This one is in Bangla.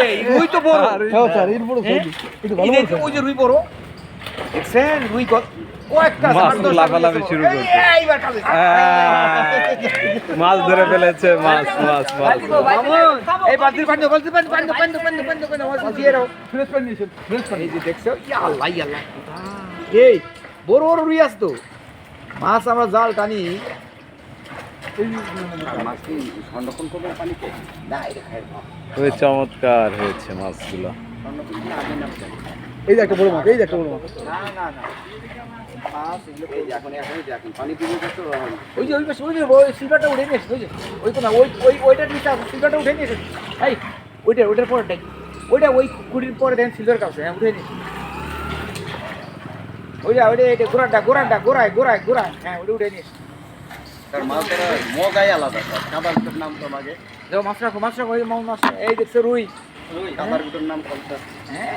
এই রুই তো বড় হ্যাঁ স্যার এর বড় সাইজ একটু ভালো এই ওই যে রুই বড় দেখছেন রুই কয়েকটা মাছ তো লাফালাফি শুরু করছে। এইবার কাছে মাছ ধরে ফেলেছে মাছ মাছ মাছ মামুন এই বালতির পানি পানি মাছ দিয়ে দাও ফ্রেশ পানি নিয়েছেন ফ্রেশ পানি এই যে দেখছো ইয়া আল্লাহ এই বড় বড় রুই আছে তো মাছ আমরা জাল টানি মাছ কি সংরক্ষণ করবে পানিতে না এটা খাই না খুবই চমৎকার হয়েছে মাছগুলো। এই যে একটা বড় মাছ এই যে একটা বড় মাছ না না না মাছ এগুলো এই যে এখন পানি পিবে তো ওই যে ওই সিলভারটা উঠে নিয়েছে ওই যে ওই কোনা ওইটার নিচে সিলভারটা উঠে নিয়েছে এই ওইটার পরে দেখ ওইটা ওই কুড়ির পরে দেন সিলভার কাছে হ্যাঁ উঠে নিয়েছে ওইটা এটা গোড়ায় হ্যাঁ ওইটা উঠে নিয়েছে তার মাছ ধরা মগাই আলাদা স্যার কাদার ভিতর নাম তো লাগে মাছ রাখো এই মাছ এই দেখছো রুই কাদার ভিতর নাম কোনটা হ্যাঁ